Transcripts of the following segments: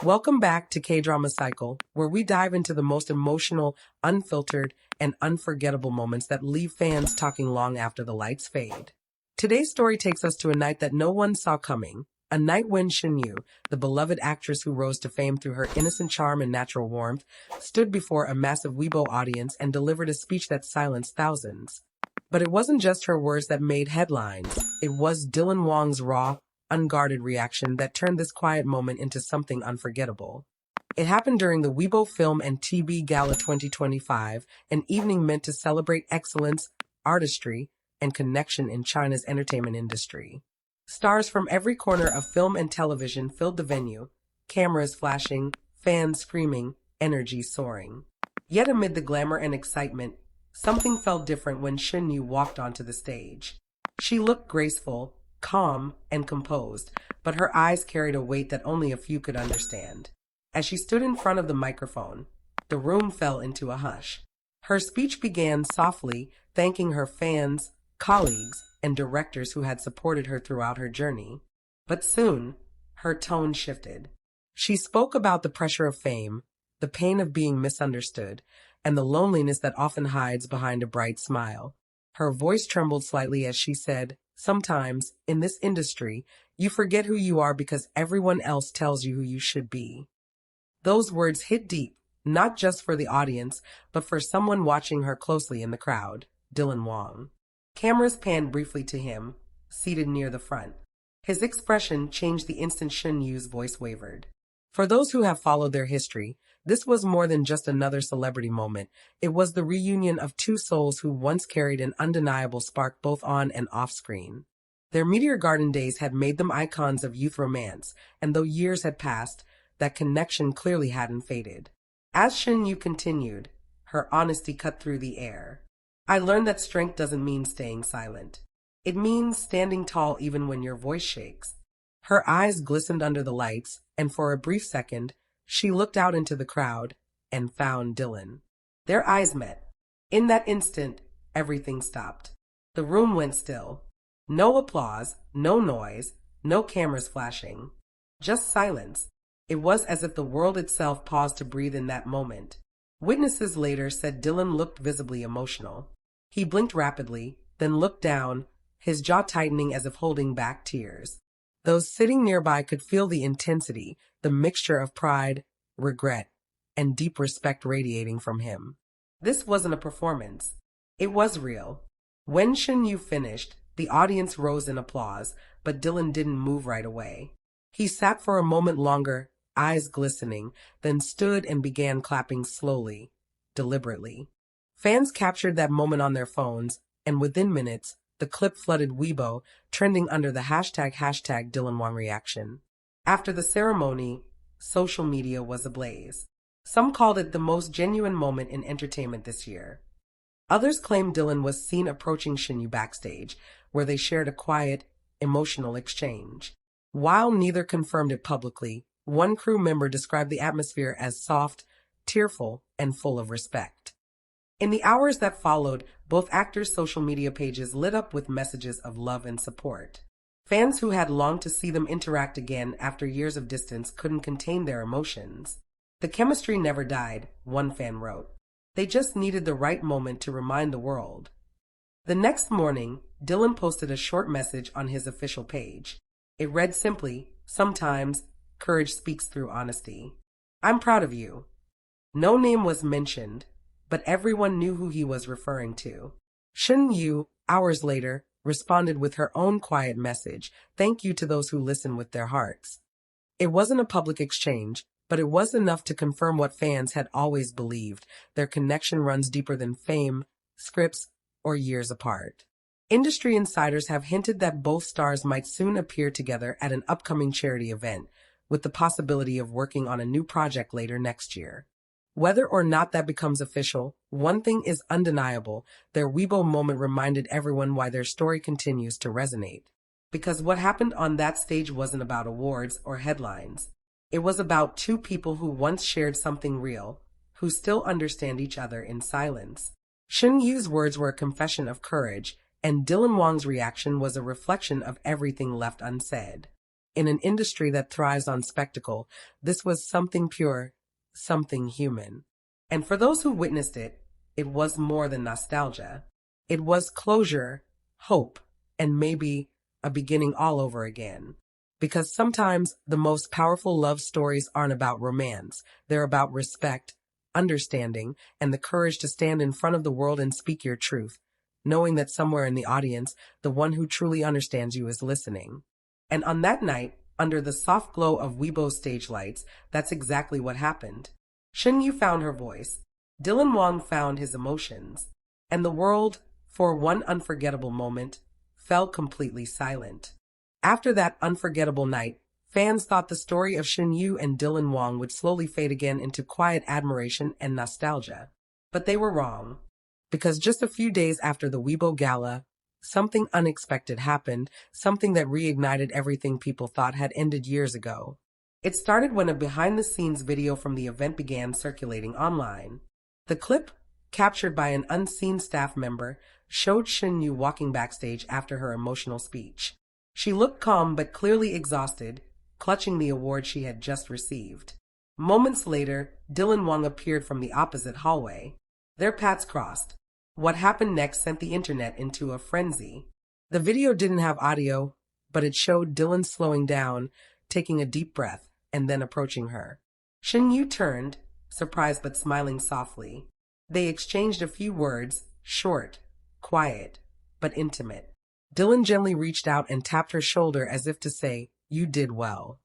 Welcome back to K-Drama Cycle, where we dive into the most emotional, unfiltered, and unforgettable moments that leave fans talking long after the lights fade. Today's story takes us to a night that no one saw coming, a night when Shen Yue, the beloved actress who rose to fame through her innocent charm and natural warmth, stood before a massive Weibo audience and delivered a speech that silenced thousands. But it wasn't just her words that made headlines. It was Dylan Wang's raw, unguarded reaction that turned this quiet moment into something unforgettable. It happened during the Weibo Film and TV Gala 2025, an evening meant to celebrate excellence, artistry, and connection in China's entertainment industry. Stars from every corner of film and television filled the venue, cameras flashing, fans screaming, energy soaring. Yet amid the glamour and excitement, something felt different when Shen Yue walked onto the stage. She looked graceful, calm, and composed, but her eyes carried a weight that only a few could understand. As she stood in front of the microphone, the room fell into a hush. Her speech began softly, thanking her fans, colleagues, and directors who had supported her throughout her journey. But soon, her tone shifted. She spoke about the pressure of fame, the pain of being misunderstood, and the loneliness that often hides behind a bright smile. Her voice trembled slightly as she said, "Sometimes, in this industry, you forget who you are because everyone else tells you who you should be." Those words hit deep, not just for the audience, but for someone watching her closely in the crowd, Dylan Wang. Cameras panned briefly to him, seated near the front. His expression changed the instant Shen Yu's voice wavered. For those who have followed their history, this was more than just another celebrity moment. It was the reunion of two souls who once carried an undeniable spark both on and off screen. Their Meteor Garden days had made them icons of youth romance, and though years had passed, that connection clearly hadn't faded. As Shen Yue continued, her honesty cut through the air. "I learned that strength doesn't mean staying silent. It means standing tall even when your voice shakes." Her eyes glistened under the lights, and for a brief second, she looked out into the crowd and found Dylan. Their eyes met. In that instant, everything stopped. The room went still. No applause, no noise, no cameras flashing. Just silence. It was as if the world itself paused to breathe in that moment. Witnesses later said Dylan looked visibly emotional. He blinked rapidly, then looked down, his jaw tightening as if holding back tears. Those sitting nearby could feel the intensity, the mixture of pride, regret, and deep respect radiating from him. This wasn't a performance. It was real. When Shen Yue finished, the audience rose in applause, but Dylan didn't move right away. He sat for a moment longer, eyes glistening, then stood and began clapping slowly, deliberately. Fans captured that moment on their phones, and within minutes, the clip flooded Weibo, trending under the hashtag Dylan Wang reaction. After the ceremony, social media was ablaze. Some called it the most genuine moment in entertainment this year. Others claimed Dylan was seen approaching Shinyu backstage, where they shared a quiet, emotional exchange. While neither confirmed it publicly, one crew member described the atmosphere as soft, tearful, and full of respect. In the hours that followed, both actors' social media pages lit up with messages of love and support. Fans who had longed to see them interact again after years of distance couldn't contain their emotions. "The chemistry never died," one fan wrote. "They just needed the right moment to remind the world." The next morning, Dylan posted a short message on his official page. It read simply, "Sometimes, courage speaks through honesty. I'm proud of you." No name was mentioned, but everyone knew who he was referring to. Shen Yue, hours later, responded with her own quiet message, "Thank you to those who listen with their hearts." It wasn't a public exchange, but it was enough to confirm what fans had always believed: their connection runs deeper than fame, scripts, or years apart. Industry insiders have hinted that both stars might soon appear together at an upcoming charity event, with the possibility of working on a new project later next year. Whether or not that becomes official, one thing is undeniable: their Weibo moment reminded everyone why their story continues to resonate. Because what happened on that stage wasn't about awards or headlines. It was about two people who once shared something real, who still understand each other in silence. Shen Yu's words were a confession of courage, and Dylan Wang's reaction was a reflection of everything left unsaid. In an industry that thrives on spectacle, this was something pure, something human. And for those who witnessed it, it was more than nostalgia. It was closure, hope, and maybe a beginning all over again. Because sometimes the most powerful love stories aren't about romance, they're about respect, understanding, and the courage to stand in front of the world and speak your truth, knowing that somewhere in the audience, the one who truly understands you is listening. And on that night, under the soft glow of Weibo's stage lights, that's exactly what happened. Shen Yue found her voice, Dylan Wang found his emotions, and the world, for one unforgettable moment, fell completely silent. After that unforgettable night, fans thought the story of Shen Yue and Dylan Wang would slowly fade again into quiet admiration and nostalgia. But they were wrong, because just a few days after the Weibo Gala, something unexpected happened, something that reignited everything people thought had ended years ago. It started when a behind-the-scenes video from the event began circulating online. The clip, captured by an unseen staff member, showed Shen Yue walking backstage after her emotional speech. She looked calm but clearly exhausted, clutching the award she had just received. Moments later, Dylan Wang appeared from the opposite hallway. Their paths crossed. What happened next sent the internet into a frenzy. The video didn't have audio, but it showed Dylan slowing down, taking a deep breath, and then approaching her. Shen Yue turned, surprised but smiling softly. They exchanged a few words, short, quiet, but intimate. Dylan gently reached out and tapped her shoulder as if to say, "You did well."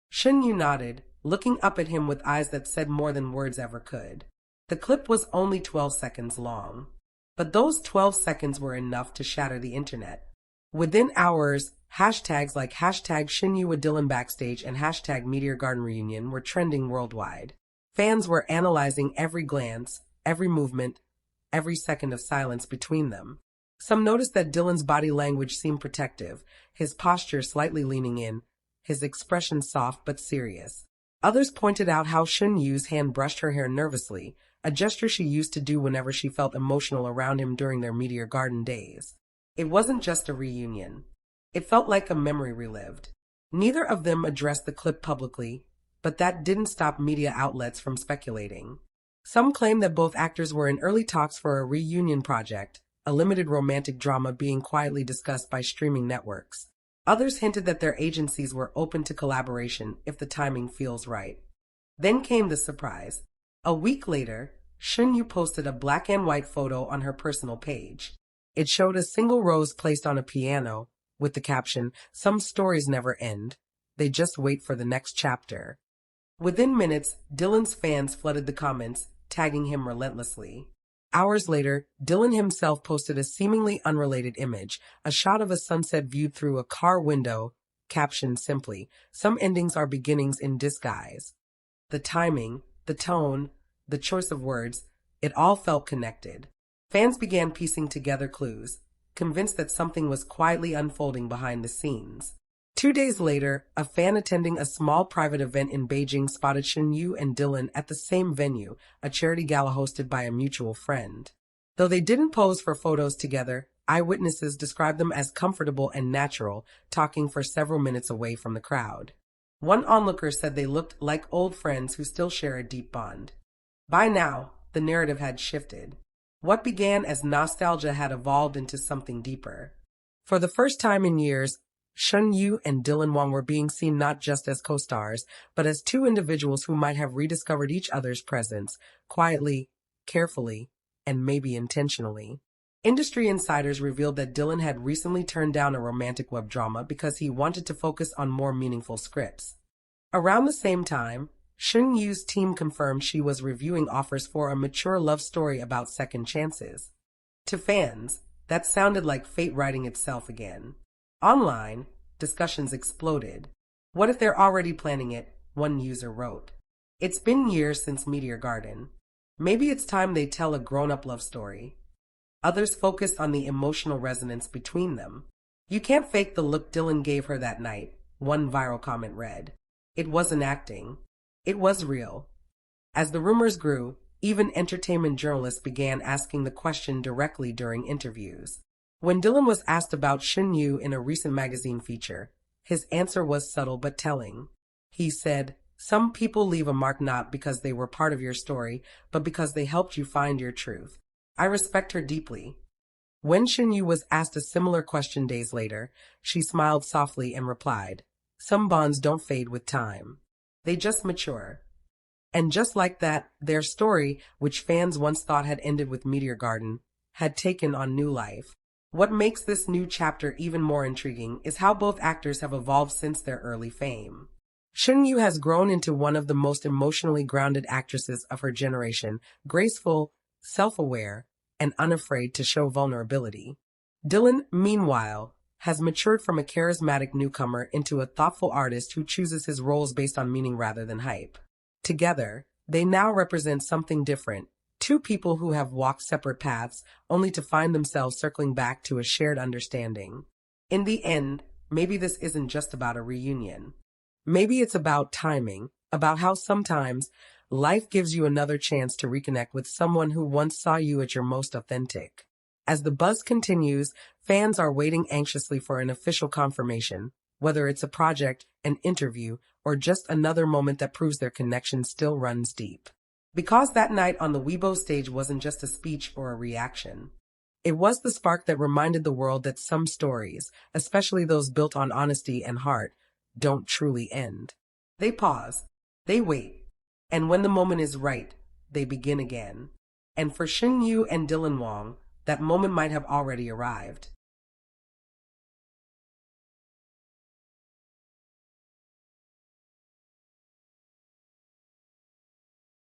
Shen Yue nodded, looking up at him with eyes that said more than words ever could. The clip was only 12 seconds long, but those 12 seconds were enough to shatter the internet. Within hours, hashtags like hashtag Shen Yue with Dylan Backstage and hashtag Meteor Garden Reunion were trending worldwide. Fans were analyzing every glance, every movement, every second of silence between them. Some noticed that Dylan's body language seemed protective, his posture slightly leaning in, his expression soft but serious. Others pointed out how Shen Yue's hand brushed her hair nervously, a gesture she used to do whenever she felt emotional around him during their Meteor Garden days. It wasn't just a reunion. It felt like a memory relived. Neither of them addressed the clip publicly, but that didn't stop media outlets from speculating. Some claimed that both actors were in early talks for a reunion project, a limited romantic drama being quietly discussed by streaming networks. Others hinted that their agencies were open to collaboration if the timing feels right. Then came the surprise. A week later, Shen Yue posted a black and white photo on her personal page. It showed a single rose placed on a piano, with the caption, "Some stories never end. They just wait for the next chapter." Within minutes, Dylan's fans flooded the comments, tagging him relentlessly. Hours later, Dylan himself posted a seemingly unrelated image, a shot of a sunset viewed through a car window, captioned simply, "Some endings are beginnings in disguise." The timing, the tone, the choice of words, it all felt connected. Fans began piecing together clues, convinced that something was quietly unfolding behind the scenes. 2 days later, a fan attending a small private event in Beijing spotted Shen Yue and Dylan at the same venue, a charity gala hosted by a mutual friend. Though they didn't pose for photos together, eyewitnesses described them as comfortable and natural, talking for several minutes away from the crowd. One onlooker said they looked like old friends who still share a deep bond. By now, the narrative had shifted. What began as nostalgia had evolved into something deeper. For the first time in years, Shen Yue and Dylan Wang were being seen not just as co-stars, but as two individuals who might have rediscovered each other's presence, quietly, carefully, and maybe intentionally. Industry insiders revealed that Dylan had recently turned down a romantic web drama because he wanted to focus on more meaningful scripts. Around the same time, Shen Yue's team confirmed she was reviewing offers for a mature love story about second chances. To fans, that sounded like fate writing itself again. Online, discussions exploded. What if they're already planning it? One user wrote. It's been years since Meteor Garden. Maybe it's time they tell a grown-up love story. Others focused on the emotional resonance between them. "You can't fake the look Dylan gave her that night," one viral comment read. It wasn't acting. It was real. As the rumors grew, even entertainment journalists began asking the question directly during interviews. When Dylan was asked about Shen Yue in a recent magazine feature, His answer was subtle but telling. He said, "Some people leave a mark not because they were part of your story, but because they helped you find your truth. I respect her deeply." When Shinyu was asked a similar question days later, she smiled softly and replied, "Some bonds don't fade with time. They just mature." And just like that, their story, which fans once thought had ended with Meteor Garden, had taken on new life. What makes this new chapter even more intriguing is how both actors have evolved since their early fame. Shen Yue has grown into one of the most emotionally grounded actresses of her generation, graceful, self-aware, and unafraid to show vulnerability. Dylan, meanwhile, has matured from a charismatic newcomer into a thoughtful artist who chooses his roles based on meaning rather than hype. Together, they now represent something different, two people who have walked separate paths only to find themselves circling back to a shared understanding. In the end, maybe this isn't just about a reunion. Maybe it's about timing, about how sometimes life gives you another chance to reconnect with someone who once saw you at your most authentic. As the buzz continues, fans are waiting anxiously for an official confirmation, whether it's a project, an interview, or just another moment that proves their connection still runs deep. Because that night on the Weibo stage wasn't just a speech or a reaction. It was the spark that reminded the world that some stories, especially those built on honesty and heart, don't truly end. They pause, they wait, and when the moment is right, they begin again. And for Shin Yue and Dylan Wang, that moment might have already arrived.